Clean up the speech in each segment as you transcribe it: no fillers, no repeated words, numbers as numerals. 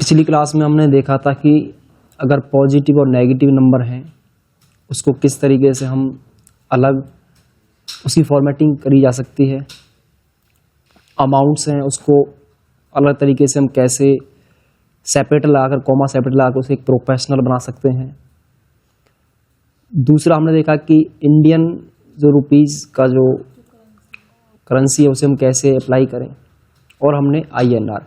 पिछली क्लास में हमने देखा था कि अगर पॉजिटिव और नेगेटिव नंबर हैं उसको किस तरीके से हम अलग उसकी फॉर्मेटिंग करी जा सकती है। अमाउंट्स हैं उसको अलग तरीके से हम कैसे सेपरेट लगाकर कॉमा सेपरेट लगाकर उसे एक प्रोफेशनल बना सकते हैं। दूसरा हमने देखा कि इंडियन जो रुपीस का जो करेंसी है उसे हम कैसे अप्लाई करें, और हमने INR।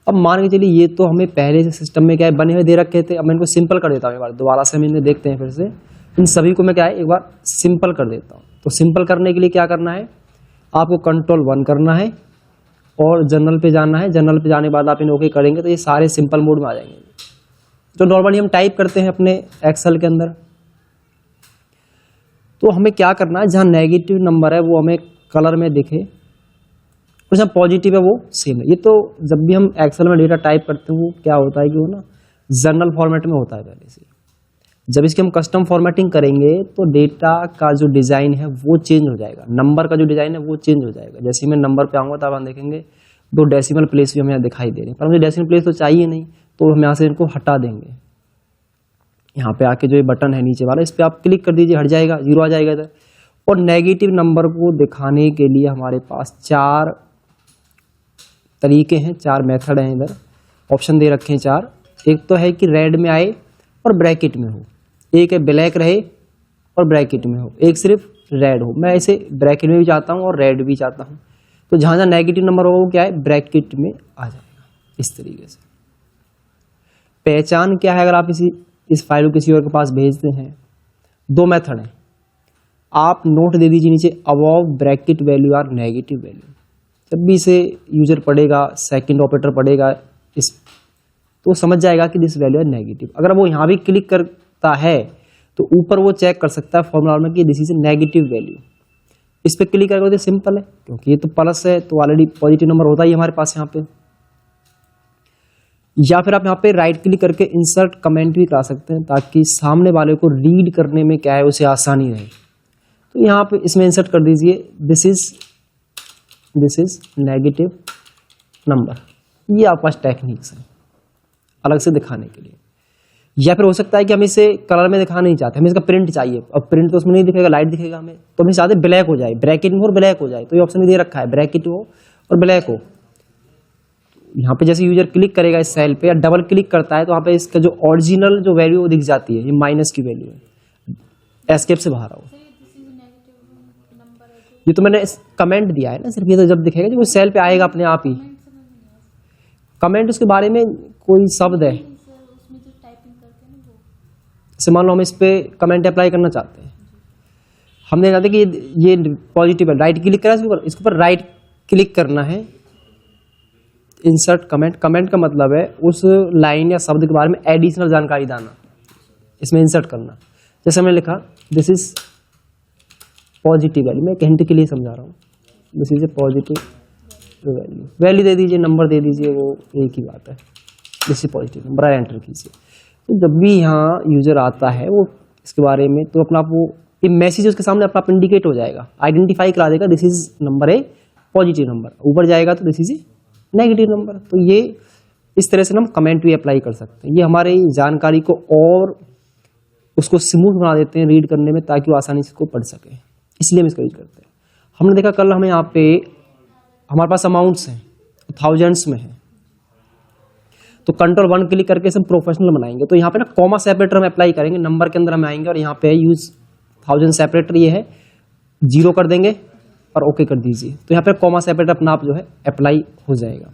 अब मान के चलिए ये तो हमें पहले से सिस्टम में क्या है बने हुए दे रखे थे। अब मैं इनको सिंपल कर देता हूँ एक बार, दोबारा से हम इन्हें देखते हैं फिर से। इन सभी को मैं क्या है एक बार सिंपल कर देता हूँ। तो सिंपल करने के लिए क्या करना है, आपको Ctrl+1 करना है और जनरल पे जाना है। जनरल पे जाने के बाद आप इन्हें ओके करेंगे तो ये सारे सिंपल मोड में आ जाएंगे, जो नॉर्मली हम टाइप करते हैं अपने एक्सेल के अंदर। तो हमें क्या करना है, जहाँ नेगेटिव नंबर है वो हमें कलर में दिखे और जहाँ पॉजिटिव है वो सेम है। ये तो जब भी हम एक्सेल में डेटा टाइप करते हैं वो क्या होता है कि वो ना जनरल फॉर्मेट में होता है पहले से। जब इसकी हम कस्टम फॉर्मेटिंग करेंगे तो डेटा का जो डिज़ाइन है वो चेंज हो जाएगा, नंबर का जो डिज़ाइन है वो चेंज हो जाएगा। जैसे मैं नंबर पे आऊँगा तब हम देखेंगे 2 डेसिमल प्लेस भी हमें यहाँ दिखाई दे रहे हैं, पर मुझे डेसिमल प्लेस तो चाहिए नहीं, तो हम यहाँ से इनको हटा देंगे। यहाँ पे आके जो ये बटन है नीचे वाला, इस पर आप क्लिक कर दीजिए, हट जाएगा, 0 आ जाएगा इधर। और नेगेटिव नंबर को दिखाने के लिए हमारे पास 4 तरीके हैं, 4 मेथड हैं। इधर ऑप्शन दे रखे हैं 4। एक तो है कि रेड में आए और ब्रैकेट में हो, एक है ब्लैक रहे और ब्रैकेट में हो, एक सिर्फ रेड हो। मैं इसे ब्रैकेट में भी चाहता हूँ और रेड भी चाहता हूँ। तो जहाँ जहाँ नेगेटिव नंबर होगा वो क्या है ब्रैकेट में आ जाएगा इस तरीके से। पहचान क्या है, अगर आप इस फाइल को किसी और के पास भेजते हैं, 2 मेथड हैं। आप नोट दे दीजिए नीचे, above bracket value are negative value. जब भी इसे यूजर पढ़ेगा, सेकंड ऑपरेटर पढ़ेगा इस, तो समझ जाएगा कि दिस वैल्यू है नेगेटिव। अगर वो यहाँ भी क्लिक करता है तो ऊपर वो चेक कर सकता है फॉर्मूला में कि this is A negative value. इस पर क्लिक करके तो सिंपल है, क्योंकि ये तो प्लस है तो ऑलरेडी पॉजिटिव नंबर होता ही हमारे पास यहाँ पे। या फिर आप यहाँ पे राइट क्लिक करके इंसर्ट कमेंट भी करा सकते हैं, ताकि सामने वाले को रीड करने में क्या है उसे आसानी रहे। तो यहाँ पे इसमें इंसर्ट कर दीजिए दिस इज नेगेटिव नंबर। ये आपके पास टेक्निक्स हैं अलग से दिखाने के लिए। या फिर हो सकता है कि हम इसे कलर में दिखाना नहीं चाहते, हमें इसका प्रिंट चाहिए। अब प्रिंट तो उसमें नहीं दिखेगा, लाइट दिखेगा हमें, तो हम चाहते ब्लैक हो जाए, ब्रैकेट में और ब्लैक हो जाए। तो ये ऑप्शन दे रखा है ब्रैकेट हो और ब्लैक हो। यहाँ पे जैसे यूजर क्लिक करेगा इस सेल पे या डबल क्लिक करता है तो वहाँ पे इसका जो ओरिजिनल जो वैल्यू वो दिख जाती है, ये माइनस की वैल्यू है। एस्केप से बाहर आओ। ये तो मैंने कमेंट दिया है ना सिर्फ, ये तो जब दिखेगा जब वो सेल पे आएगा अपने आप ही। कमेंट उसके बारे में कोई शब्द है, जैसे मान लो हम इस पे कमेंट अप्लाई करना चाहते हैं, हमने चाहते कि ये पॉजिटिव है, राइट क्लिक करा इसके ऊपर राइट क्लिक करना है, इंसर्ट कमेंट। कमेंट का मतलब है उस लाइन या शब्द के बारे में एडिशनल जानकारी देना, इसमें इंसर्ट करना। जैसे मैंने लिखा दिस इज पॉजिटिव वैल्यू, मैं एक हिंट के लिए समझा रहा हूँ, this is a positive value. Value दे दीजिए, नंबर दे दीजिए, वो एक ही बात है। This is positive number, enter कीजिए। तो जब भी यहाँ यूजर आता है वो इसके बारे में तो अपना वो ये मैसेज उसके सामने अपना इंडिकेट हो जाएगा, आइडेंटिफाई करा देगा this is number A positive number. ऊपर जाएगा तो this is A negative number. तो ये इस तरह से हम कमेंट भी अप्लाई कर सकते हैं। ये हमारे जानकारी को और उसको स्मूथ बना देते हैं रीड करने में, ताकि वो आसानी से इसको पढ़ सके, इसलिए हम इसको यूज करते हैं। हमने देखा कल हमें यहाँ पे हमारे पास अमाउंट्स हैं, थाउजेंड्स में है, तो Ctrl+1 क्लिक करके हम प्रोफेशनल बनाएंगे। तो यहाँ पे ना कॉमा सेपरेटर हम अप्लाई करेंगे, नंबर के अंदर हम आएंगे और यहाँ पे यूज 1000 सेपरेटर, ये है 0 कर देंगे और ओके कर दीजिए। तो यहाँ पे कॉमा सेपरेटर अपना आप जो है अप्लाई हो जाएगा।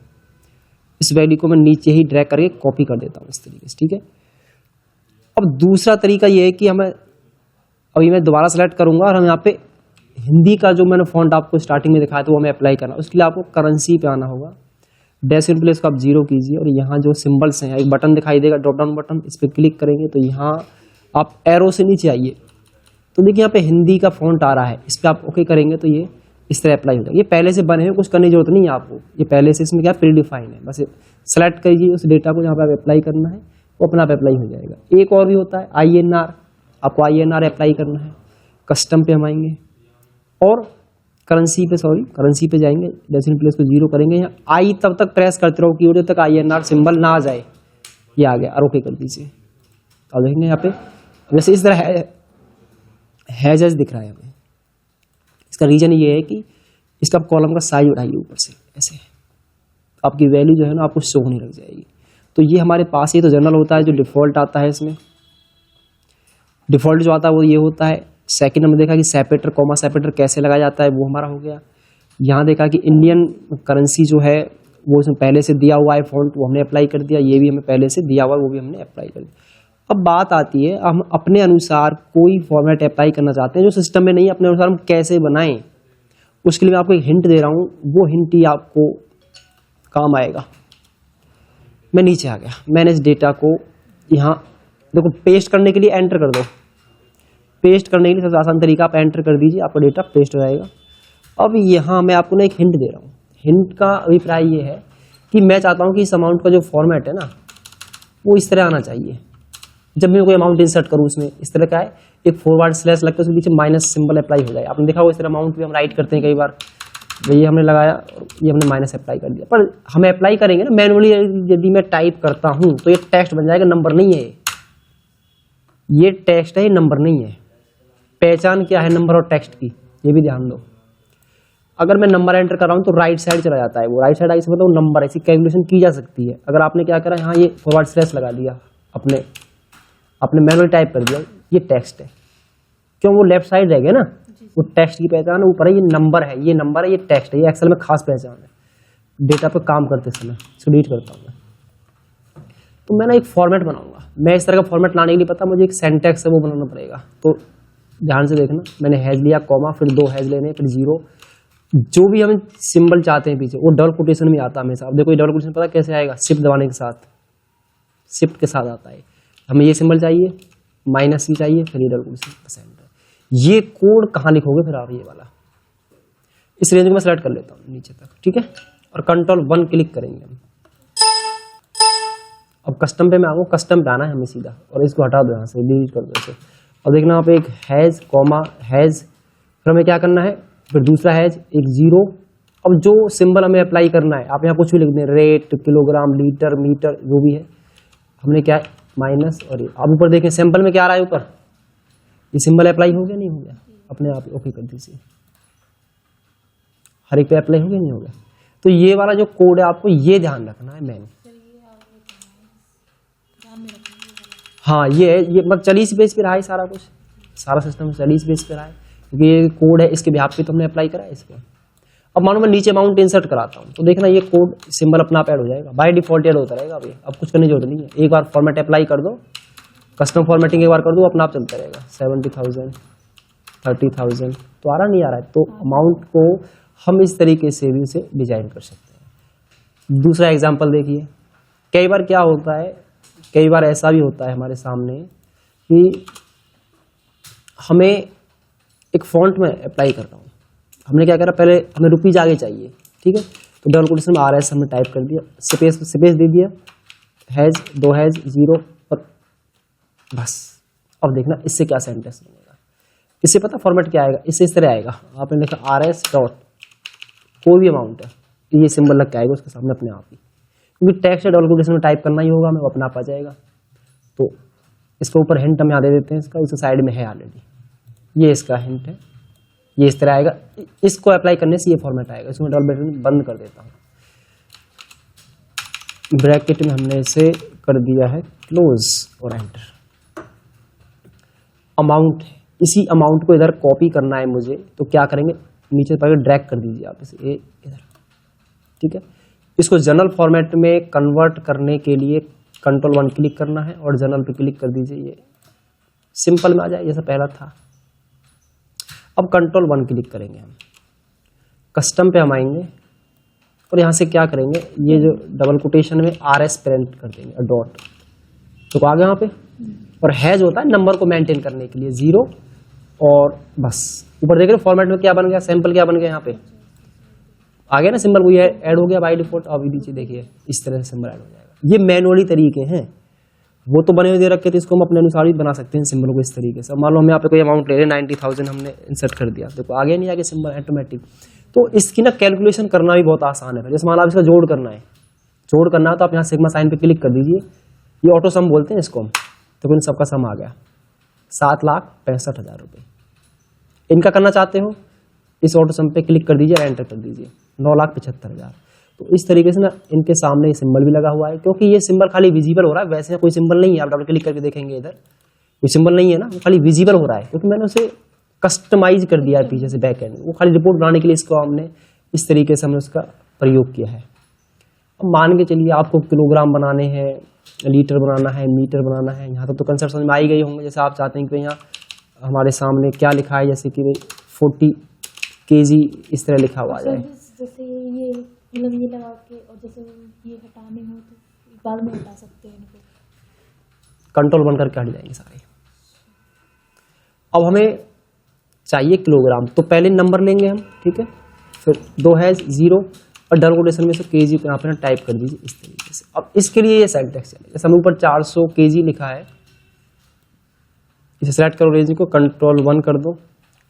इस वैल्यू को मैं नीचे ही ड्रैग करके कॉपी कर देता हूँ इस तरीके से, ठीक है। अब दूसरा तरीका ये है कि हमें अभी मैं दोबारा सेलेक्ट करूंगा और हम यहाँ पे हिंदी का जो मैंने फॉन्ट आपको स्टार्टिंग में दिखाया था वो हमें अप्लाई करना। उसके लिए आपको करेंसी पे आना होगा, डेसिमल प्लेस को आप 0 कीजिए और यहाँ जो सिंबल्स हैं, एक बटन दिखाई देगा ड्रॉप डाउन बटन, इस पर क्लिक करेंगे तो यहाँ आप एरो से नीचे आइए तो देखिए यहाँ पे हिंदी का फॉन्ट आ रहा है, इस पर आप ओके करेंगे तो ये इस तरह अप्लाई हो जाएगा। ये पहले से बने हुए, कुछ करने की जरूरत नहीं है आपको, ये पहले से इसमें क्या प्री डिफाइन है। बस सेलेक्ट कीजिए उस डेटा को जहाँ पे आप अप्लाई करना है, वो अपना आप अप्लाई हो जाएगा। एक और भी होता है INR, आपको INR अप्लाई करना है। कस्टम पे हम आएंगे और करेंसी पे जाएंगे, डेसिमल प्लेस को 0 करेंगे। यहाँ आई तब तक प्रेस करते रहो कीबोर्ड जब तक INR सिंबल ना आ जाए, ये आ गया और ओके कर दीजिए। तो आप देखेंगे यहाँ पे वैसे इस तरह हैजेस दिख रहा है हमें। इसका रीजन ये है कि इसका कॉलम का साइज बढ़ाइए ऊपर से ऐसे, आपकी वैल्यू जो है ना आपको शो होने लग जाएगी। तो ये हमारे पास ये तो जनरल होता है जो डिफ़ॉल्ट आता है। इसमें डिफ़ॉल्ट जो आता है वो ये होता है। सेकंड हमने देखा कि सेपरेटर कॉमा सेपरेटर कैसे लगाया जाता है, वो हमारा हो गया। यहाँ देखा कि इंडियन करेंसी जो है वो इसमें पहले से दिया हुआ है फॉन्ट, वो हमने अप्लाई कर दिया। ये भी हमें पहले से दिया हुआ है, वो भी हमने अप्लाई कर दिया। अब बात आती है हम अपने अनुसार कोई फॉर्मेट अप्लाई करना चाहते हैं जो सिस्टम में नहीं है, अपने अनुसार हम कैसे बनाएं। उसके लिए मैं आपको एक हिंट दे रहा हूँ, वो हिंट ही आपको काम आएगा। मैं नीचे आ गया, मैनेज डेटा को यहाँ देखो पेस्ट करने के लिए एंटर कर दो। पेस्ट करने के लिए सबसे आसान तरीका आप एंटर कर दीजिए, आपका डेटा पेस्ट हो जाएगा। अब यहाँ मैं आपको ना एक हिंट दे रहा हूँ। हिंट का अभिप्राय ये है कि मैं चाहता हूँ कि इस अमाउंट का जो फॉर्मेट है ना वो इस तरह आना चाहिए। जब मैं कोई अमाउंट इंसर्ट करूँ उसमें इस तरह का है, एक फॉरवर्ड स्लैश लगता है, उसके पीछे माइनस सिंबल अप्लाई हो जाए। आपने देखा होगा इस तरह अमाउंट भी हम राइट करते हैं कई बार, ये हमने लगाया, ये हमने माइनस अप्लाई कर दिया। पर हमें अप्लाई करेंगे ना मैनुअली, यदि मैं टाइप करता हूँ तो ये टेक्स्ट बन जाएगा, नंबर नहीं है ये टेक्स्ट है, ये नंबर नहीं है। पहचान क्या है नंबर और टेक्स्ट की, ये भी ध्यान दो। अगर मैं नंबर एंटर कर रहा हूँ तो राइट साइड चला जाता है, वो राइट साइड आई से मतलब नंबर, ऐसी कैलकुलेशन की जा सकती है। अगर आपने क्या करा यहाँ ये फॉरवर्ड स्लैश लगा दिया, अपने मैनुअली टाइप कर दिया, ये टेक्स्ट है, क्यों वो लेफ्ट साइड रह गया ना, वो टेक्स्ट की पहचान है। ऊपर है ये नंबर है, ये नंबर है, ये टेक्स्ट है, ये एक्सेल में खास पहचान है डेटा पे काम करते समय। इसको डिलीट करता हूँ मैं। तो मैं ना एक फॉर्मेट बनाऊंगा। मैं इस तरह का फॉर्मेट लाने के लिए पता मुझे एक सेंटेक्स है वो बनाना पड़ेगा। तो ध्यान से देखना, मैंने हैज लिया, कॉमा, फिर 2 हैज लेने, फिर 0, जो भी हम सिंबल चाहते हैं पीछे वो डबल कोटेशन में आता है हमेशा। अब देखो ये डबल कोटेशन पता कैसे आएगा, शिफ्ट दबाने के साथ, शिफ्ट के साथ आता है। हमें ये सिंबल चाहिए, माइनस भी चाहिए, फिर ये डबल कोटेशन। ये कोड कहाँ लिखोगे फिर आप, ये वाला इस रेंज को मैं सेलेक्ट कर लेता हूँ नीचे तक, ठीक है। और Ctrl+1 क्लिक करेंगे हम। अब कस्टम पे मैं आऊँ, कस्टम पे आना है हमें सीधा, और इसको हटा दो यहाँ से, डिलीट कर दो इसे। और देखना आप एक हैज, कॉमा, हैज, फिर हमें क्या करना है, फिर दूसरा हैज, एक 0। अब जो सिंबल हमें अप्लाई करना है, आप यहाँ कुछ भी लिख दें, रेट, किलोग्राम, लीटर, मीटर, जो भी है, हमने क्या है माइनस। और ये अब ऊपर देखें सैंपल में क्या आ रहा है ऊपर, ये सिंबल अप्लाई हो गया नहीं हो गया, अपने आप ओके कर दीजिए। हर एक पे अप्लाई हो गया नहीं हो गया। तो ये वाला जो कोड है आपको ये ध्यान रखना है मैन। हाँ ये मतलब 40 पेज पे रहा है सारा कुछ, सारा सिस्टम 40 पेज पे रहा है, क्योंकि ये कोड है इसके बिहाफ पे तो हमने अप्लाई करा है इसको। अब मानो मैं नीचे अमाउंट इंसर्ट कराता हूँ तो देखना ये कोड सिंबल अपना आप ऐड हो जाएगा, बाय डिफॉल्ट ऐड होता रहेगा। अभी अब कुछ करने की जरूरत नहीं है, एक बार फॉर्मेट अप्लाई कर दो, कस्टम फॉर्मेटिंग एक बार कर दो, अपना आप चलता रहेगा। 70,000, 30,000 तो आ रहा नहीं आ रहा है। तो अमाउंट को हम इस तरीके से भी उसे डिजाइन कर सकते हैं। दूसरा एग्जांपल देखिए, कई बार क्या होता है, कई बार ऐसा भी होता है हमारे सामने कि हमें एक फॉन्ट में अप्लाई कर रहा हूँ, हमने क्या करा, पहले हमें रुपीज आगे चाहिए, ठीक है। तो डबल कोटेशन में RS हमने टाइप कर दिया, स्पेस दे दिया, हैज, 2 हैज, 0 और बस। अब देखना इससे क्या सेंटेंस बनेगा, इससे पता फॉर्मेट क्या आएगा, इससे इस तरह आएगा। आपने लिखा RS डॉट कोई भी अमाउंट है, ये सिंबल लग के आएगा उसके सामने अपने आप ही, क्योंकि टेक्स्ट डबल कोटेशन में टाइप करना ही होगा, हमें अपना आप आ जाएगा। तो इसके ऊपर हिंट हम यहाँ दे देते हैं, इसका इस साइड में है ऑलरेडी, ये इसका हिंट है, ये इस तरह आएगा। इसको अप्लाई करने से ये फॉर्मेट आएगा। इसमें डबल ब्रैकेट बंद कर देता हूँ, ब्रैकेट में हमने इसे कर दिया है क्लोज और एंटर। अमाउंट है, इसी अमाउंट को इधर कॉपी करना है मुझे, तो क्या करेंगे, नीचे पर ड्रैग कर दीजिए आप इसे इधर, ठीक है। इसको जनरल फॉर्मेट में कन्वर्ट करने के लिए Ctrl+1 क्लिक करना है और जनरल पे क्लिक कर दीजिए, ये सिंपल में आ जाए जैसा पहला था। अब Ctrl+1 क्लिक करेंगे हम, कस्टम पे हम आएंगे और यहाँ से क्या करेंगे, ये जो डबल कोटेशन में RS प्रिंट कर देंगे, डॉट, तो आ गया यहाँ पे। और हैज होता है नंबर को मेंटेन करने के लिए, 0 और बस। ऊपर देख रहे हो फॉर्मेट में क्या बन गया, सैंपल क्या बन गया, यहाँ पे आ गया ना सिंबल, वो ये ऐड हो गया बाय डिफॉल्ट। अब नीचे देखिए इस तरह से सिंबल ऐड हो जाएगा। ये मैनुअली तरीके हैं, वो तो बने हुए दे रखे थे, इसको हम अपने अनुसार भी बना सकते हैं सिंबल को इस तरीके से। मान लो हम यहाँ पे कोई अमाउंट ले रहे हैं, 90,000 हमने इंसर्ट कर दिया, देखो आगे नहीं आगे सिंबल ऑटोमेटिक। तो इसकी ना कैलकुलेशन करना भी बहुत आसान है। जैसे मान लो इसका जोड़ करना है तो आप यहाँ सिग्मा साइन पे क्लिक कर दीजिए, ये ऑटो सम बोलते हैं इसको हम। तो इन सबका सम आ गया 7,65,000 रुपये। इनका करना चाहते हो, इस ऑटो सम पे क्लिक कर दीजिए और एंटर कर दीजिए 9,75,000। तो इस तरीके से ना इनके सामने ये सिंबल भी लगा हुआ है, क्योंकि ये सिंबल खाली विजिबल हो रहा है, वैसे कोई सिंबल नहीं है। आप डबल क्लिक करके देखेंगे इधर कोई सिंबल नहीं है ना, खाली विजिबल हो रहा है, क्योंकि मैंने उसे कस्टमाइज कर दिया है पीछे से बैक एंड। वो खाली रिपोर्ट बनाने के लिए इसको हमने इस तरीके से हमने उसका प्रयोग किया है। अब मान के चलिए आपको किलोग्राम बनाने हैं, लीटर बनाना है, मीटर बनाना है, यहाँ तक तो कंसेप्ट समझ में आ ही गई होंगे। जैसे आप चाहते हैं कि यहाँ हमारे सामने क्या लिखा है, जैसे कि भाई 40 kg इस तरह लिखा हुआ आ जाए। जैसे ये मतलब ये लगा के, और जैसे ये हटाने हो तो बाद में हटा सकते हैं इनको, कंट्रोल बन करके हट जाएंगे सारे। अब हमें चाहिए किलोग्राम, तो पहले नंबर लेंगे हम, ठीक है, फिर 2 है 0 और डबल कोटेशन में से केजी को यहाँ पर टाइप कर दीजिए इस तरीके से। अब इसके लिए ये सिंटैक्स चलेगा। जैसे हम ऊपर 400 kg लिखा है, इसे सेलेक्ट करो, रेंज को कंट्रोल 1 कर दो,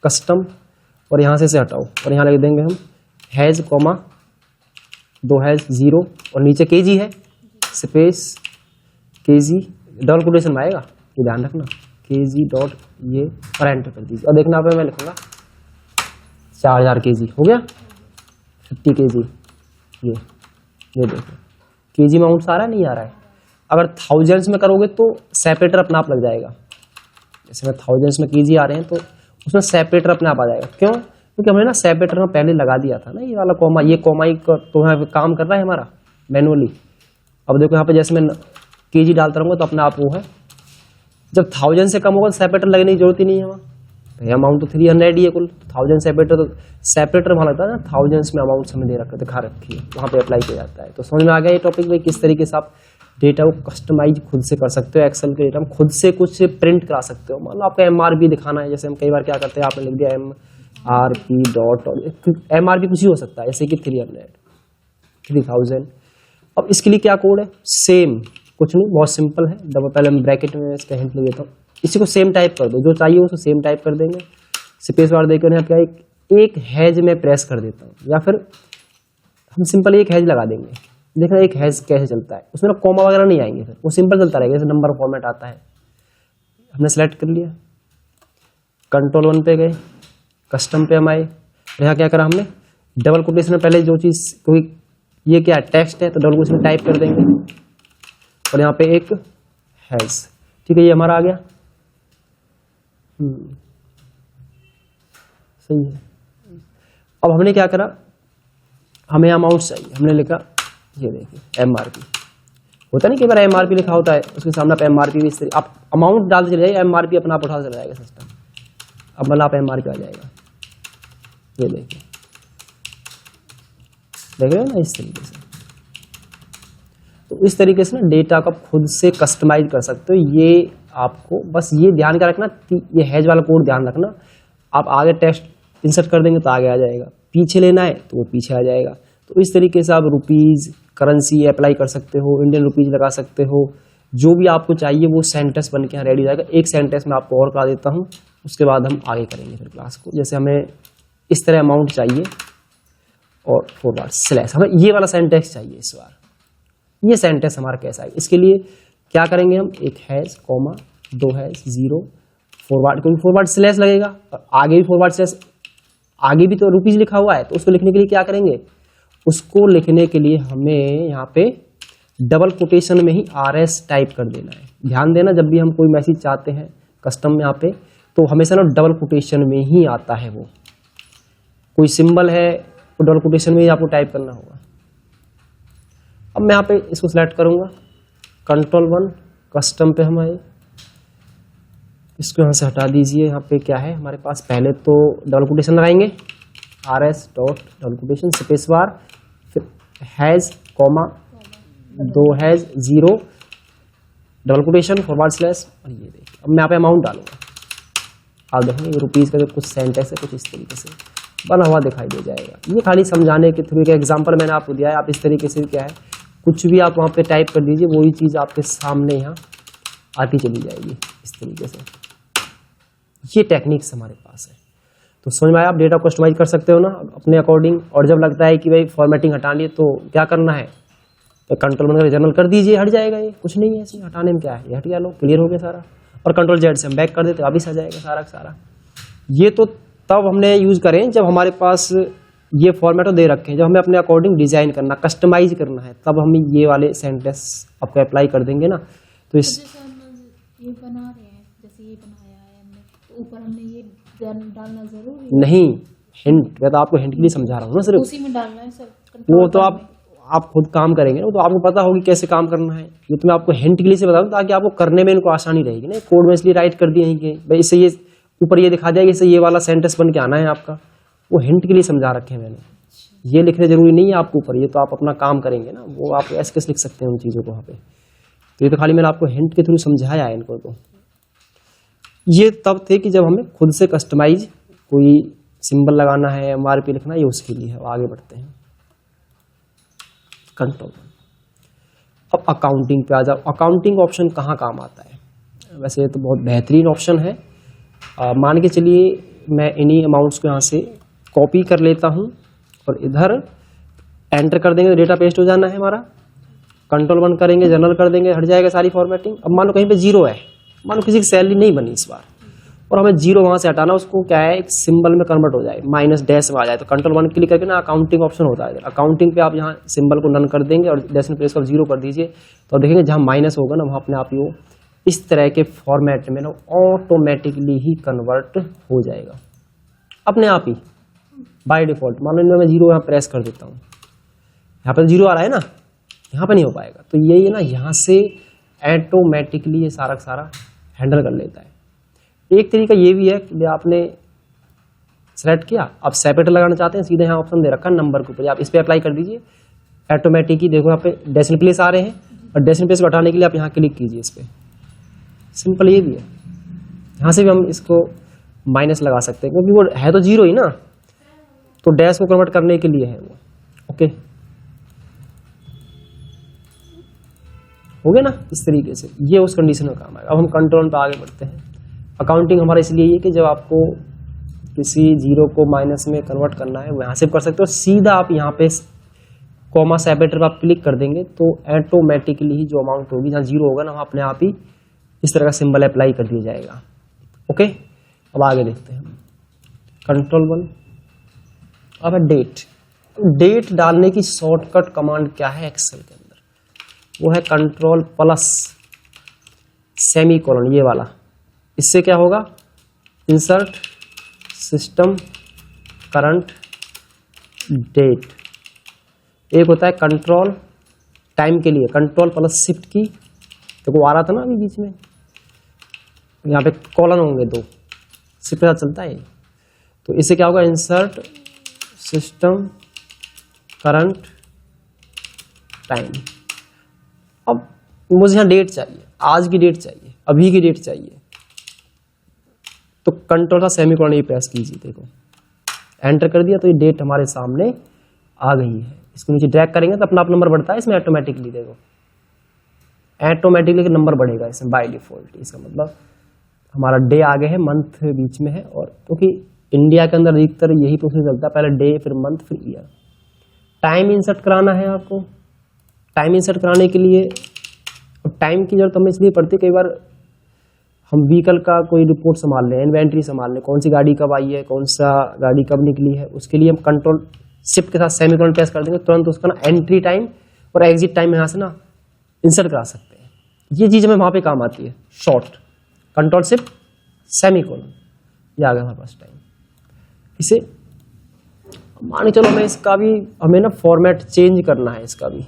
कस्टम, और यहाँ से हटाओ और यहाँ लिख देंगे हम हैज कॉमा 2 है 0 और नीचे केजी है स्पेस केजी, डबल कोटेशन में आएगा, ये ध्यान रखना, केजी डॉट ये, और एंटर कर दीजिए। और देखना पे मैं लिखूंगा 4,000 kg हो गया, 50 kg, ये देखो केजी में अमाउंट आ रहा है, नहीं आ रहा है। अगर थाउजेंड्स में करोगे तो सेपरेटर अपने आप लग जाएगा। जैसे मैं थाउजेंड्स में केजी आ रहे हैं तो उसमें सेपरेटर अपने आप आ जाएगा। क्यों? क्योंकि हमने ना सेपरेटर में पहले लगा दिया था ना, ये वाला कॉमा, ये कॉमा ही तो यहाँ काम कर रहा है हमारा मैनुअली। अब देखो यहाँ पे जैसे मैं केजी डालता रहूँगा तो अपने आप वो है, जब 1000 से कम होगा तो सेपरेटर लगने की जरूरत ही नहीं है वहाँ। तो अमाउंट तो 300 ही है कुल, 1000 सेपरेटर, तो सेपरेटर वहाँ लगता है ना, थाउजेंड्स में अमाउंट हमें दे रखा दिखा रखी है, वहाँ पे अप्लाई किया जाता है। तो समझ में आ गया ये टॉपिक भाई, किस तरीके से आप डेटा को कस्टमाइज खुद से कर सकते हो। एक्सेल के डेटा में खुद से कुछ प्रिंट करा सकते हो। मान लो आपका MRP दिखाना है, जैसे हम कई बार क्या करते हैं, आपने लिख दिया MRP डॉट, MRP कुछ ही हो सकता है, जैसे कि 300, 3000। अब इसके लिए क्या कोड है, सेम, कुछ नहीं, बहुत सिंपल है। डबल, पहले हम ब्रैकेट में इसका हिंट ले देता हूँ, इसी को सेम टाइप कर दो, जो चाहिए उसको सेम टाइप कर देंगे, स्पेस बार देकर यहाँ क्या एक हैज में प्रेस कर देता हूँ, या फिर हम सिंपल एक हैज लगा देंगे। देखना एक हैज कैसे चलता है, उसमें ना कॉमा वगैरह नहीं आएंगे, फिर वो सिंपल चलता रहेगा, जैसे नंबर फॉर्मेट आता है। हमने सेलेक्ट कर लिया, कंट्रोल 1 पे गए, कस्टम पे हम आए, यहाँ क्या करा हमने, डबल कोटेशन में पहले जो चीज़, क्योंकि ये क्या टेक्स्ट है तो डबल कोटेशन में टाइप कर देंगे, और यहाँ पे एक हैज, ठीक है, ये हमारा आ गया। सही है। अब हमने क्या करा, हमें अमाउंट चाहिए, हमने लिखा, ये देखिए MRP होता नहीं, कई बार MRP लिखा होता है, उसके सामने आप MRP भी इस तरीके आप अमाउंट डाल चले जाइए, MRP अपना आप उठा चला जाएगा सिस्टम। अब मतलब आप MRP आ जाएगा, ये देखिए, देख रहे हो ना, इस तरीके से। तो इस तरीके से ना डेटा को खुद से कस्टमाइज कर सकते हो। ये आपको बस ये ध्यान का रखना, ये हैज वाला कोड ध्यान रखना। आप आगे टेक्स्ट इंसर्ट कर देंगे तो आगे आ जाएगा, पीछे लेना है तो वो पीछे आ जाएगा। तो इस तरीके से आप रुपीज़ करेंसी अप्लाई कर सकते हो, इंडियन रुपीज़ लगा सकते हो, जो भी आपको चाहिए वो सेंटेंस बन के यहाँ रेडी हो जाएगा। एक सेंटेंस में आपको और करा देता हूँ, उसके बाद हम आगे करेंगे फिर क्लास को। जैसे हमें इस तरह अमाउंट चाहिए और फॉरवर्ड स्लैश, हमें ये वाला सेंटेंस चाहिए इस बार। ये सेंटेंस हमारा कैसा है, इसके लिए क्या करेंगे हम, एक हैज कॉमा 2 है 0 फॉरवर्ड, क्योंकि फॉरवर्ड स्लैश लगेगा और आगे भी फॉरवर्ड स्लैश, आगे भी तो रुपीज लिखा हुआ है, तो उसको लिखने के लिए क्या करेंगे, उसको लिखने के लिए हमें यहाँ पे डबल कोटेशन में ही RS टाइप कर देना है। ध्यान देना, जब भी हम कोई मैसेज चाहते हैं कस्टम यहाँ पे, तो हमेशा ना डबल कोटेशन में ही आता है। वो कोई सिंबल है तो डबल कोटेशन में ही आपको टाइप करना होगा। अब मैं यहाँ पे इसको सिलेक्ट करूंगा, कंट्रोल 1, कस्टम पे हम आए, इसको यहाँ से हटा दीजिए। यहाँ पे क्या है हमारे पास, पहले तो डबल कोटेशन लगाएंगे, RS dot double quotation space bar, फिर हैज कॉमा 2 है 0 डबल कोटेशन फॉरवर्ड स्लैश, और ये देखिए। अब मैं यहाँ पे अमाउंट डालूंगा, आप देखेंगे ये रुपीज़ का जो कुछ सेंटेंस है कुछ इस तरीके से बना हुआ दिखाई दे जाएगा। ये खाली समझाने के थ्रू एक एग्जाम्पल मैंने आपको दिया है। आप इस तरीके से क्या है, कुछ भी आप वहाँ पे टाइप कर दीजिए, वही चीज़ आपके सामने यहाँ आती चली जाएगी इस तरीके से। ये टेक्निक्स हमारे पास है। तो समझ में आया, आप डेटा कस्टमाइज कर सकते हो ना अपने अकॉर्डिंग। और जब लगता है कि भाई फॉर्मेटिंग हटानी है तो क्या करना है, तो कंट्रोल बन कर जनरल कर दीजिए, हट जाएगा। ये कुछ नहीं है ऐसे, हटाने में क्या है, ये हट गया, लो क्लियर हो गया सारा। और कंट्रोल जेड से हम बैक कर देते वापिस आ जाएगा सारा का सारा। ये तो तब हमने यूज करें जब हमारे पास ये फॉर्मेट दे रखे हैं, जब हमें अपने अकॉर्डिंग डिजाइन करना, कस्टमाइज करना है, तब हम ये वाले सेंटेंस आपको अप्लाई कर देंगे ना। तो इस जैसे हम ये बना रहे हैं, जैसे ये बनाया है हमने, तो ऊपर हमने ये डालना जरूरी है? नहीं, हिंट, मैं तो आपको हिंट के लिए समझा रहा हूँ ना सिर्फ। उसी में डालना है सर? वो तो आप खुद काम करेंगे ना, वो तो आपको पता होगी कैसे काम करना है। ये तो मैं आपको हिंट के लिए से बता दूं ताकि आपको करने में इनको आसानी रहेगी ना। कोड में इसलिए राइट कर दिए हैं कि भाई इससे ये ऊपर ये दिखा दिया कि इससे ये वाला सेंटेंस बन के आना है आपका। वो हिंट के लिए समझा रखे हैं मैंने, ये लिखने जरूरी नहीं है आपको ऊपर, ये तो आप अपना काम करेंगे ना, वो आप ऐसे कैसे लिख सकते हैं उन चीज़ों को वहाँ पे। तो ये तो खाली मैंने आपको हिंट के थ्रू समझाया है इनको। तो ये तब थे कि जब हमें खुद से कस्टमाइज कोई सिंबल लगाना है, एमआरपी लिखना है, ये उसके लिए है। आगे बढ़ते हैं कंट्रोल। अब अकाउंटिंग पे आ जाओ। अकाउंटिंग ऑप्शन कहाँ काम आता है? वैसे ये तो बहुत बेहतरीन ऑप्शन है। मान के चलिए मैं इन्हीं अमाउंट्स को यहाँ से कॉपी कर लेता हूँ और इधर एंटर कर देंगे तो डेटा पेस्ट हो जाना है हमारा। कंट्रोल 1 करेंगे, जनरल कर देंगे, हट जाएगा सारी फॉर्मेटिंग। अब मान लो कहीं पे जीरो है, मान लो किसी की सैलरी नहीं बनी इस बार, और हमें जीरो वहां से हटाना, उसको क्या है एक सिंबल में कन्वर्ट हो जाए, माइनस डैश में आ जाए, तो कंट्रोल 1 क्लिक करके ना अकाउंटिंग ऑप्शन होता है। अकाउंटिंग पे आप यहाँ सिंबल को नन कर देंगे और डेसिमल प्लेस पर जीरो कर दीजिए, तो देखेंगे जहाँ माइनस होगा ना वहाँ अपने आप ही वो इस तरह के फॉर्मेट में ना ऑटोमेटिकली ही कन्वर्ट हो जाएगा अपने आप ही बाय डिफॉल्ट। मान लो मैं जीरो यहाँ प्रेस कर देता हूँ, यहाँ पर जीरो आ रहा है ना, यहाँ पर नहीं हो पाएगा। तो यही है ना, यहाँ से ऑटोमेटिकली ये सारा सारा हैंडल कर लेता है। एक तरीका ये भी है कि आपने सेलेक्ट किया, आप सेपरेटर लगाना चाहते हैं, सीधे यहाँ ऑप्शन दे रखा है नंबर के ऊपर, आप इस पर अप्लाई कर दीजिए, ऑटोमेटिक ही देखो यहाँ पे डेसिमल प्लेस आ रहे हैं, और डेसिमल प्लेस को हटाने के लिए आप यहाँ क्लिक कीजिए इस पर। सिंपल ये भी है, यहाँ से भी हम इसको माइनस लगा सकते हैं क्योंकि वो है तो जीरो ही ना, तो डैश को कन्वर्ट करने के लिए है वो। ओके, हो गया ना इस तरीके से, ये उस कंडीशन में काम आएगा। अब हम कंट्रोल पे आगे बढ़ते हैं। अकाउंटिंग हमारा इसलिए ये कि जब आपको किसी जीरो को माइनस में कन्वर्ट करना है वो यहाँ से कर सकते हो, सीधा आप यहाँ पे कॉमा सेपरेटर पर आप क्लिक कर देंगे तो ऑटोमेटिकली ही जो अमाउंट होगी जहाँ जीरो होगा ना वहाँ अपने आप ही इस तरह का सिंबल अप्लाई कर दिया जाएगा। ओके, अब आगे देखते हैं कंट्रोल 1। अब डेट, डेट डालने की शॉर्टकट कमांड क्या है एक्सेल के अंदर? वो है कंट्रोल प्लस सेमी कोलन, ये वाला। इससे क्या होगा, इंसर्ट सिस्टम करंट डेट। एक होता है कंट्रोल टाइम के लिए कंट्रोल प्लस शिफ्ट की, तो वो आ रहा था ना अभी बीच में, यहाँ पे कॉलन होंगे दो, शिफ्ट के साथ चलता है। तो इससे क्या होगा, इंसर्ट सिस्टम करंट टाइम। अब मुझे यहाँ डेट चाहिए, आज की डेट चाहिए, अभी की डेट चाहिए, तो कंट्रोल का सेमीकोलन ये प्रेस कीजिए, देखो एंटर कर दिया तो ये डेट हमारे सामने आ गई है। इसको नीचे ड्रैग करेंगे तो अपना आप नंबर बढ़ता है इसमें ऑटोमेटिकली, देखो ऑटोमेटिकली नंबर बढ़ेगा इसमें बाय डिफॉल्ट। इसका मतलब हमारा डे आगे है, मंथ बीच में है, और क्योंकि इंडिया के अंदर अधिकतर यही प्रोसेस चलता है, पहले डे फिर मंथ फिर ईयर। टाइम इंसर्ट कराना है आपको, टाइम इंसर्ट कराने के लिए टाइम की जरूरत हमें इसलिए पड़ती है, कई बार हम व्हीकल का कोई रिपोर्ट संभाल लें, इन्वेंट्री संभाल लें, कौन सी गाड़ी कब आई है, कौन सा गाड़ी कब निकली है, उसके लिए हम कंट्रोल शिफ्ट के साथ सेमीकोलन प्रेस कर देंगे, तुरंत उसका ना एंट्री टाइम और एग्जिट टाइम यहाँ से ना इंसर्ट करा सकते हैं। ये चीज़ हमें वहाँ पे काम आती है, शॉर्ट कंट्रोल शिफ्ट सेमीकोलन, ये आ गया हमारे पास टाइम। इसे मान के चलो हमें इसका भी हमें ना फॉर्मेट चेंज करना है, इसका भी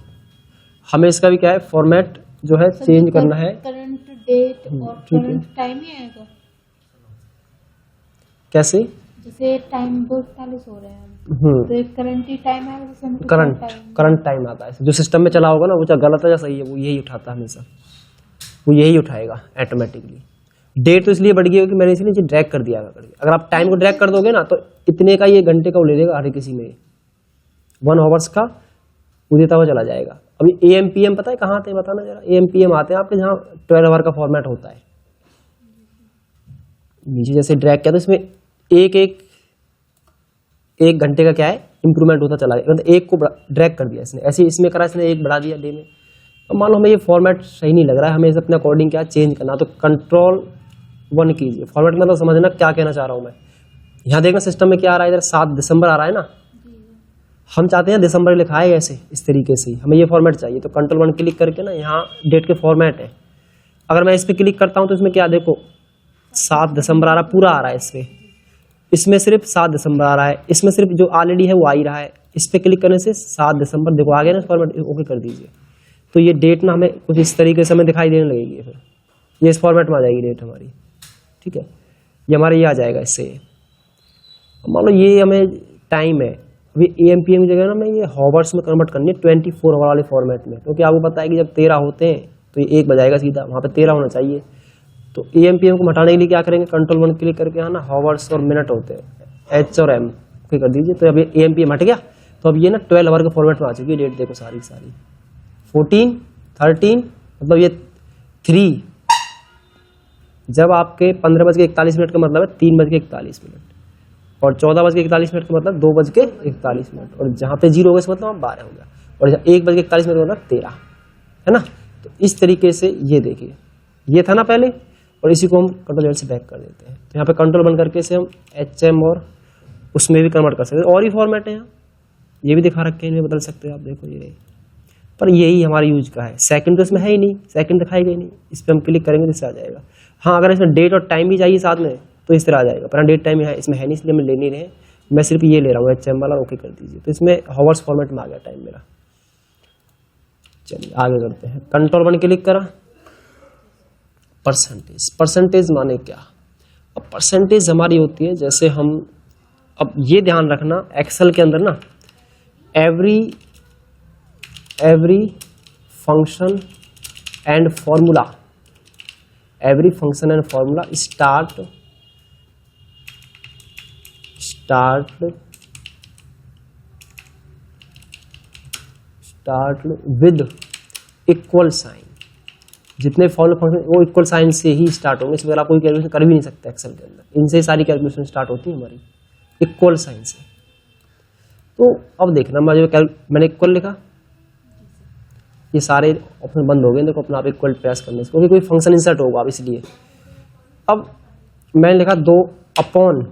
हमें इसका भी क्या है फॉर्मेट जो है चेंज करना है। करंट डेट और करंट टाइम ही आएगा कैसे, जैसे टाइम 2:40 हो रहे हैं तो एक करंट ही टाइम आएगा, जैसे हम करंट टाइम आता है जो सिस्टम में चला होगा ना, वो चाहे गलत है या सही है वो यही उठाता है हमेशा, वो यही उठाएगा ऑटोमेटिकली। डेट तो इसलिए बढ़ गई है कि मैंने इसलिए ड्रैग कर दिया करके, अगर आप टाइम को ड्रैग कर दोगे ना तो इतने का ये घंटे का वो ले लेगा, हर किसी में 1 आवर्स का वो देता हुआ चला जाएगा। अभी AM PM पता है कहाँ आते हैं, बताना जरा। AM PM आते हैं आपके जहाँ 12 आवर का फॉर्मेट होता है, नीचे जैसे ड्रैग किया तो इसमें एक एक 1 घंटे का क्या है इंप्रूवमेंट होता चला गया, मतलब 1 को ड्रैग कर दिया इसने, ऐसे इसमें करा इसने 1 बढ़ा दिया डे में। तो मान लो हमें ये फॉर्मेट सही नहीं लग रहा है, हमें इसे अपने अकॉर्डिंग क्या चेंज करना, तो Ctrl+1 कीजिए। फॉर्मेट में तो समझना क्या कहना चाह रहा हूँ मैं। यहाँ देखना सिस्टम में क्या आ रहा है, इधर 7 दिसंबर आ रहा है ना, हम चाहते हैं दिसंबर लिखा है ऐसे इस तरीके से, हमें ये फॉर्मेट चाहिए। तो Ctrl+1 क्लिक करके ना यहाँ डेट के फॉर्मेट है, अगर मैं इस पर क्लिक करता हूँ तो इसमें क्या देखो 7 दिसंबर आ रहा है, पूरा आ रहा है इसमें सिर्फ 7 दिसंबर आ रहा है, इसमें सिर्फ जो ऑलरेडी है वो आ ही रहा है। इस पर क्लिक करने से 7 दिसंबर देखो आ गया ना फॉर्मेट, ओके कर दीजिए। तो ये डेट ना हमें कुछ इस तरीके से हमें दिखाई देने लगेगी, फिर ये इस फॉर्मेट में आ जाएगी डेट हमारी, ठीक है। ये हमारे ये आ जाएगा इससे। मान लो ये हमें टाइम है, अभी AM PM की जगह ना हमें ये हॉवर्स में कन्वर्ट करनी है 24 आवर वाले फॉर्मेट में, क्योंकि आपको पता है कि जब 13 होते हैं तो ये 1 बजाएगा सीधा, वहाँ पे 13 होना चाहिए। तो AM PM को हटाने के लिए क्या करेंगे, Ctrl+1 क्लिक करके यहाँ ना हॉवर्स और मिनट होते हैं H और M ओके कर दीजिए। तो अब ये AM PM हट गया, तो अब ये ना 12 आवर के फॉर्मेट में आ चुकी है डेट, देखो सारी 14 13, मतलब ये 3, जब आपके 15:41 का मतलब है 3:41, और 14:41 का मतलब 2:41, और जहाँ पे 0 हो गया इसका मतलब 12 हो गया, और जहाँ 1:41 का मतलब 13 है ना। तो इस तरीके से ये देखिए, ये था ना पहले, और इसी को हम Ctrl+ से बैक कर देते हैं। तो यहाँ पे Ctrl+ करके से हम HM और उसमें भी कन्वर्ट कर सकते हैं, और ही फॉर्मेट है यहाँ, ये भी दिखा रखे हैं, इनमें बदल सकते हो आप, देखो ये। पर यही हमारे यूज का है। सेकंड तो इसमें है ही नहीं, सेकंड दिखाएगा ही नहीं, इस पर हम क्लिक करेंगे तो इससे आ जाएगा। हाँ, अगर इसमें डेट और टाइम भी चाहिए साथ में तो इस तरह आ जाएगा, पर डेट टाइम इसमें है नहीं, इसलिए मैं ले नहीं रहे, मैं सिर्फ ये ले रहा हूँ HM वाला, ओके कर दीजिए। तो इसमें हॉवर्स फॉर्मेट में आ गया टाइम मेरा। चलिए आगे करते हैं, Ctrl+1 क्लिक करा, परसेंटेज माने क्या। अब परसेंटेज हमारी होती है, जैसे हम, अब ये ध्यान रखना एक्सेल के अंदर ना every function and formula, every function and formula start with equal sign. जितने फॉर्मूला फंक्शन वो इक्वल साइन से ही स्टार्ट होंगे, इसमें आप कोई कैलकुलेशन कर भी नहीं सकते एक्सेल के अंदर, इनसे सारी कैलकुलेशन स्टार्ट होती है हमारी इक्वल साइन से। तो अब देखना, मैंने इक्वल लिखा, ये सारे ऑप्शन बंद हो गए, देखो अपना आप इक्वल प्रेस करने से, क्योंकि कोई फंक्शन इंसर्ट होगा अब इसलिए। अब मैंने लिखा 2/100,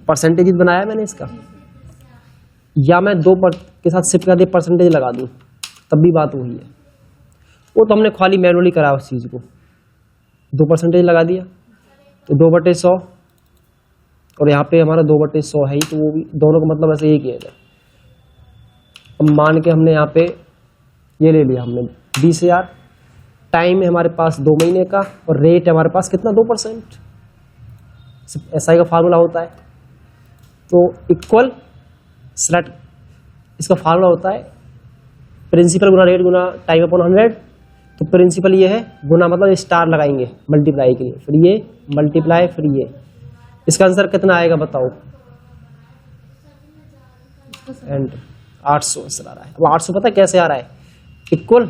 परसेंटेज बनाया मैंने इसका, या मैं 2 के साथ शिफ्ट कर दिया परसेंटेज लगा दूं तब भी बात वही है। वो तो हमने खाली मैनुअली करा उस चीज को, 2% लगा दिया तो 2/100, और यहाँ पे हमारा 2/100 है ही, तो वो भी दोनों का मतलब ऐसे एक ही है। अब मान के हमने यहाँ पे ये ले लिया हमने 20,000, टाइम है हमारे पास 2 महीने का, और रेट है हमारे पास कितना 2%, SI का फार्मूला होता है। तो इक्वल स्लैट, इसका फार्मूला होता है प्रिंसिपल गुना रेट गुना टाइम अपॉन 100। तो प्रिंसिपल ये है, गुना मतलब स्टार लगाएंगे मल्टीप्लाई के लिए, फिर ये मल्टीप्लाई, फिर ये, इसका आंसर कितना आएगा बताओ, एंड 800 आंसर आ रहा है। अब 800 पता है कैसे आ रहा है, इक्वल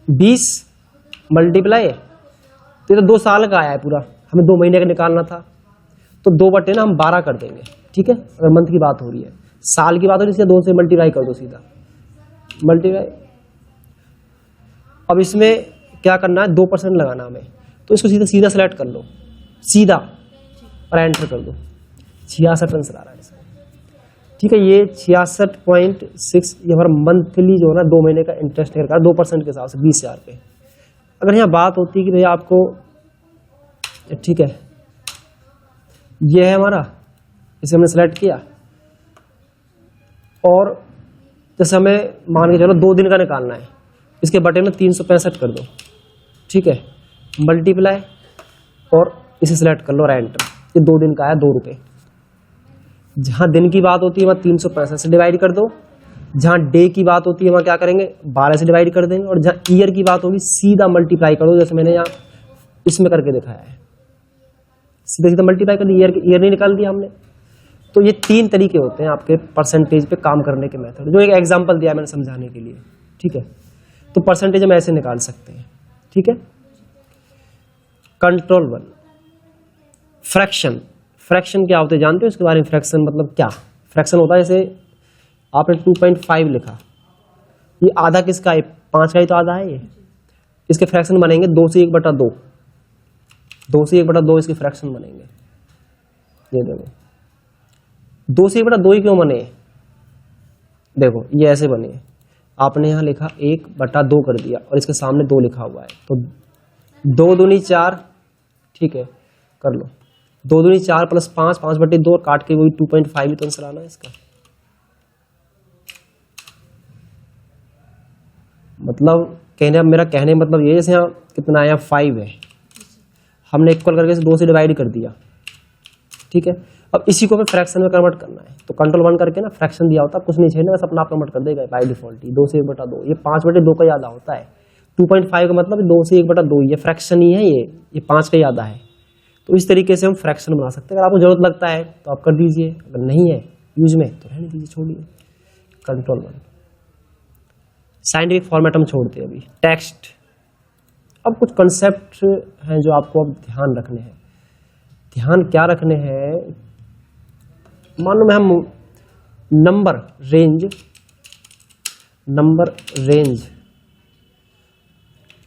20 मल्टीप्लाई, तो ये तो 2 साल का आया है पूरा, हमें 2 महीने का निकालना था, तो 2 ना हम 12 कर देंगे, ठीक है। अगर मंथ की बात हो रही है, साल की बात हो रही है, 2 से मल्टीप्लाई कर दो सीधा, मल्टीप्लाई। अब इसमें क्या करना है, 2% लगाना हमें, तो इसको सीधा सेलेक्ट कर लो, सीधा, और एंटर कर दो। 66 आंसर आ रहा है इसमें, ठीक है। ये 66.6 ये हमारा मंथली जो है ना 2 महीने का इंटरेस्ट निकल रहा है 2% के हिसाब से 20,000 पे। अगर यहाँ बात होती कि भैया आपको, ठीक है, ये है हमारा, इसे हमने सेलेक्ट किया, और जैसे हमें मान के चलो 2 दिन का निकालना है, इसके बटे में 365 कर दो, ठीक है, मल्टीप्लाई, और इसे सेलेक्ट कर लो और एंटर। ये 2 दिन का आया 2 रुपये। जहां दिन की बात होती है वहां 365 से डिवाइड कर दो, जहां डे की बात होती है वहां क्या करेंगे 12 से डिवाइड कर देंगे, और जहां ईयर की बात होगी सीधा मल्टीप्लाई कर दो, जैसे मैंने यहाँ इसमें करके दिखाया है, सीधा मल्टीप्लाई कर दिया, ईयर नहीं निकाल दिया हमने। तो ये 3 तरीके होते हैं आपके परसेंटेज पे काम करने के मेथड, जो एक एग्जांपल दिया मैंने समझाने के लिए, ठीक है। तो परसेंटेज हम ऐसे निकाल सकते हैं, ठीक है। Ctrl+1, फ्रैक्शन, फ्रैक्शन क्या होते हैं जानते हो इसके बारे में? फ्रैक्शन मतलब क्या? फ्रैक्शन होता है जैसे आपने 2.5 लिखा, ये आधा किसका है? 5 का ही तो आधा है ये। इसके फ्रैक्शन बनेंगे 2 से 1/2, 2 से 1/2 इसके फ्रैक्शन बनेंगे। ये देखो 2 से 1/2 ही क्यों बने? देखो ये ऐसे बने, आपने यहाँ लिखा 1/2 कर दिया और इसके सामने 2 लिखा हुआ है, तो 2 दूनी 4, ठीक है कर लो, 2 दूनी 4 प्लस 5, 5/2 और काट के वही 2.5 ही तो आंसर आना है इसका। मतलब मेरा कहने मतलब ये, जैसे यहाँ कितना आया 5 है, हमने इक्वल करके इसे 2 से डिवाइड कर दिया, ठीक है। अब इसी को हमें फ्रैक्शन में कन्वर्ट करना है, तो कंट्रोल 1 करके ना फ्रैक्शन दिया होता, कुछ नहीं छेड़ना, बस अपना आप कन्वर्ट कर देगा बाय डिफॉल्ट ही। 2 से 1/2, ये 5/2 का आधा होता है। 2.5 का मतलब 2 से 1/2, ये फ्रैक्शन ही है, ये 5 का ही आधा है। तो इस तरीके से हम फ्रैक्शन बना सकते हैं। अगर आपको जरूरत लगता है तो आप कर दीजिए, अगर नहीं है यूज में तो रहने दीजिए, छोड़िए। कंट्रोल 1 साइंटिफिक फॉर्मेट हम छोड़ते हैं अभी। टेक्स्ट, अब कुछ कंसेप्ट हैं जो आपको अब ध्यान रखने हैं। ध्यान क्या रखने हैं? मान लो मैं हम number range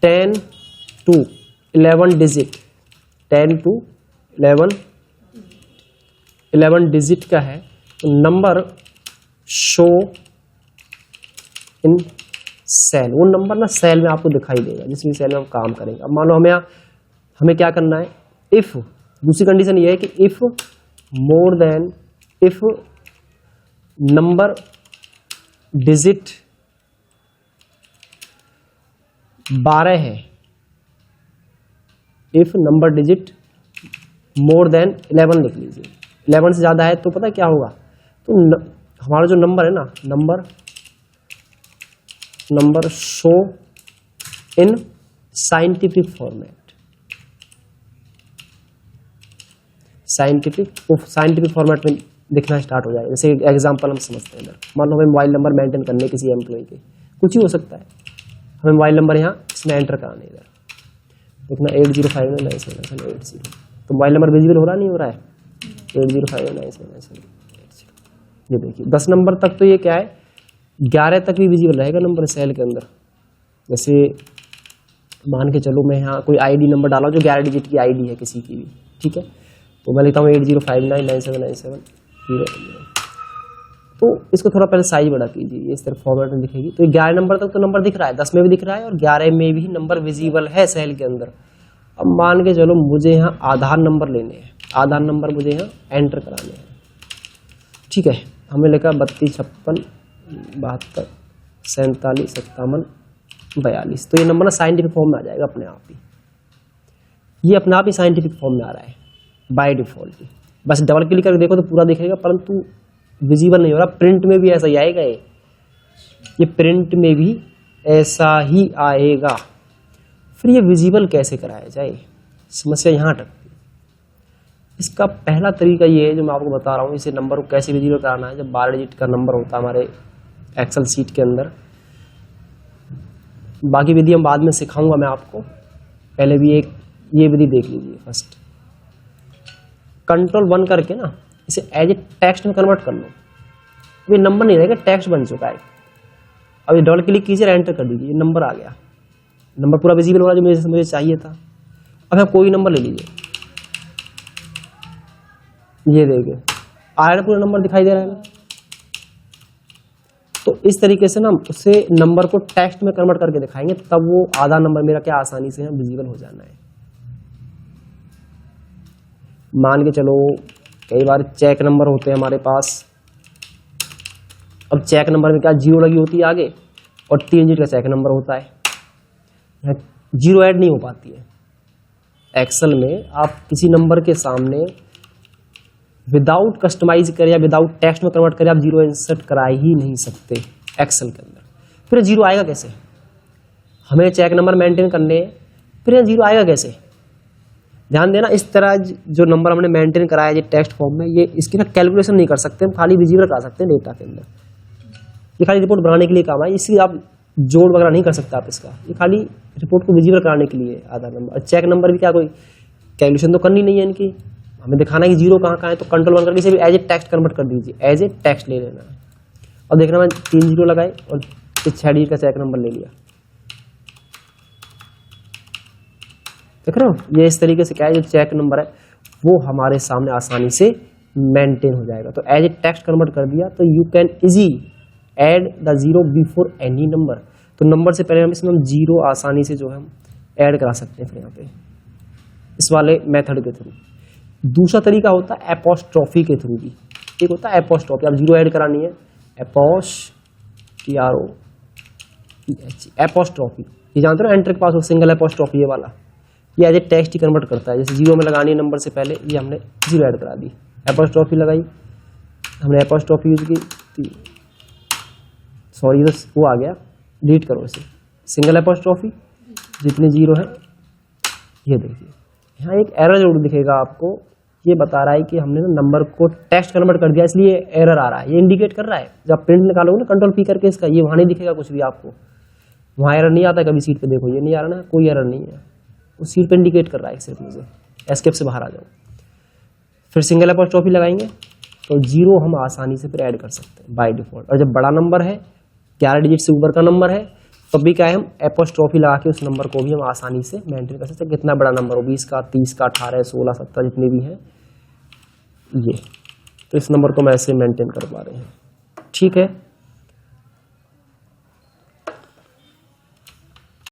10 to 11 digit, 10 to 11 digit का है, तो नंबर शो इन सेल, वो नंबर ना सेल में आपको दिखाई देगा, जिस भी सेल में हम काम करेंगे। अब मान लो हमें क्या करना है, इफ, दूसरी कंडीशन ये है कि if more than, if number digit 12 है, if number digit more than 11 लिख लीजिए, 11 से ज्यादा है तो पता है क्या होगा, तो हमारा जो नंबर है ना, number show in scientific format, scientific format में दिखना स्टार्ट हो जाएगा। जैसे एग्जांपल हम समझते हैं, मान लो हमें मोबाइल नंबर मेंटेन करने किसी एम्प्लॉय के, कुछ ही हो सकता है, हमें मोबाइल नंबर यहाँ इसमें एंटर कराने, इधर देखना 80597780, तो मोबाइल नंबर विजिबल हो रहा नहीं हो रहा है, 80597780। ये देखिए 10 नंबर तक तो ये क्या है, 11 तक भी विजिबल रहेगा नंबर सेल के अंदर। जैसे मान के चलो मैं यहाँ कोई आईडी नंबर डाला जो 11 डिजिट की आईडी है किसी की भी, ठीक है, तो मैं लिखता हूँ 80599797 तो इसको थोड़ा पहले साइज बड़ा कीजिए, इस तरह फॉर्मेट में दिखेगी। तो 11 नंबर तक तो नंबर दिख रहा है, 10 में भी दिख रहा है और 11 में भी नंबर विजिबल है सेल के अंदर। अब मान के चलो मुझे यहाँ आधार नंबर लेने हैं, आधार नंबर मुझे यहाँ एंटर कराने हैं, ठीक है। हमने लिखा 32 56 72 47 57 42, तो ये नंबर ना साइंटिफिक फॉर्म में आ जाएगा अपने आप ही, ये अपने आप ही साइंटिफिक फॉर्म में आ रहा है बाय डिफॉल्ट ही। बस डबल क्लिक करके देखो तो पूरा दिखेगा, परंतु विजिबल नहीं हो रहा। प्रिंट में भी ऐसा ही आएगा, ये प्रिंट में भी ऐसा ही आएगा। फिर ये विजिबल कैसे कराया जाए, समस्या यहाँ अटकती है। इसका पहला तरीका ये है जो मैं आपको बता रहा हूँ, इसे नंबर को कैसे विजिबल कराना है। जब 12 डिजिट का नंबर होता है हमारे एक्सेल सीट के अंदर, बाकी विधि हम बाद में सिखाऊंगा मैं आपको, पहले भी एक ये विधि देख लीजिए फर्स्ट। कंट्रोल 1 करके ना इसे एज ए टेक्स्ट में कन्वर्ट कर लो, ये नंबर नहीं रहेगा, टेक्स्ट बन चुका है। अब ये डबल क्लिक कीजिए, एंटर कर दीजिए, ये नंबर आ गया, नंबर पूरा विजिबल हो रहा है जो मुझे चाहिए था। अब आप कोई नंबर ले लीजिए, ये देखिए आ रहा है, पूरा नंबर दिखाई दे रहा है ना। तो इस तरीके से ना उसे नंबर को टेक्स्ट में कन्वर्ट करके दिखाएंगे, तब वो आधा नंबर मेरा क्या आसानी से विजिबल हो जाना है। मान के चलो कई बार चेक नंबर होते हैं हमारे पास, अब चेक नंबर में क्या 0 लगी होती है आगे और 3 डिजिट का चेक नंबर होता है, यहाँ 0 ऐड नहीं हो पाती है। एक्सेल में आप किसी नंबर के सामने विदाउट कस्टमाइज करें या विदाउट टेक्स्ट में कन्वर्ट करें आप 0 इंसर्ट करा ही नहीं सकते एक्सेल के अंदर। फिर 0 आएगा कैसे, हमें चेक नंबर मेंटेन करने, फिर 0 आएगा कैसे। ध्यान देना, इस तरह जो नंबर हमने मेंटेन कराया है टेक्स्ट फॉर्म में, ये इसकी ना कैलकुलेशन नहीं कर सकते हम, खाली विजिबल करा सकते हैं डेटा के अंदर। ये खाली रिपोर्ट बनाने के लिए काम है, इसलिए आप जोड़ वगैरह नहीं कर सकते आप इसका, ये खाली रिपोर्ट को विजिबल कराने के लिए आधार नंबर। चेक नंबर भी क्या कोई कैलकुलेशन तो करनी नहीं है इनकी, हमें दिखाना है कि जीरो कहाँ कहाँ है, तो कंट्रोल 1 करके इसे भी एज ए टेक्स्ट कन्वर्ट कर दीजिए, एज ए टेक्स्ट ले लेना है। अब देखना मैं 3 जीरो लगाए और 6 डिजिट का चेक नंबर ले लिया, देख रहे हो। ये इस तरीके से क्या है, जो चेक नंबर है वो हमारे सामने आसानी से मेंटेन हो जाएगा। तो एज ए टेक्स्ट कन्वर्ट कर दिया, तो you can easy add the zero before any number. तो नंबर से पहले इसमें हम जीरो आसानी से जो है हम ऐड करा सकते हैं फिर यहाँ पे इस वाले मेथड के थ्रू। दूसरा तरीका होता है एपोस्ट्रॉफी के थ्रू भी। एक होता है एपोस्ट्रॉफी, आप जीरो ऐड करानी है, एपोस्ट्रॉफी, ये जानते हो ना, एंटर के पास हो सिंगल एपोस्ट्रॉफी, ये वाला, ये एज ए टेक्स्ट ही कन्वर्ट करता है। जैसे जीरो में लगानी है नंबर से पहले, ये हमने जीरो ऐड करा दी, एपोस्ट्रॉफी लगाई, हमने एपोस्ट्रॉफी यूज की, सॉरी ये तो वो आ गया, डिलीट करो इसे, सिंगल एपोस्ट्रॉफी, जितने जीरो है। ये देखिए यहाँ एक एरर जरूर दिखेगा आपको, ये बता रहा है कि हमने ना नंबर को टेक्स्ट कन्वर्ट कर दिया, इसलिए एरर आ रहा है, ये इंडिकेट कर रहा है। जब प्रिंट निकालोगे ना कंट्रोल पी करके इसका, ये वहाँ नहीं दिखेगा कुछ भी आपको, वहाँ एरर नहीं आता कभी सीट पे, देखो ये नहीं आ रहा ना, कोई एरर नहीं है, उस सीट पे इंडिकेट कर रहा है सिर्फ। मुझे एस्केप से बाहर आ जाओ, फिर सिंगल एपोस्ट्रॉफी लगाएंगे तो जीरो हम आसानी से फिर ऐड कर सकते हैं बाय डिफॉल्ट। और जब बड़ा नंबर है, 11 डिजिट से ऊपर का नंबर है, तब भी क्या है, हम एपोस्ट्रॉफी लगा के उस नंबर को भी हम आसानी से मेंटेन कर सकते हैं। कितना बड़ा नंबर हो, 20 का, 30 का, 18, 16, 17 जितने भी हैं ये, तो इस नंबर को हम ऐसे मेंटेन कर पा रहे हैं। ठीक है।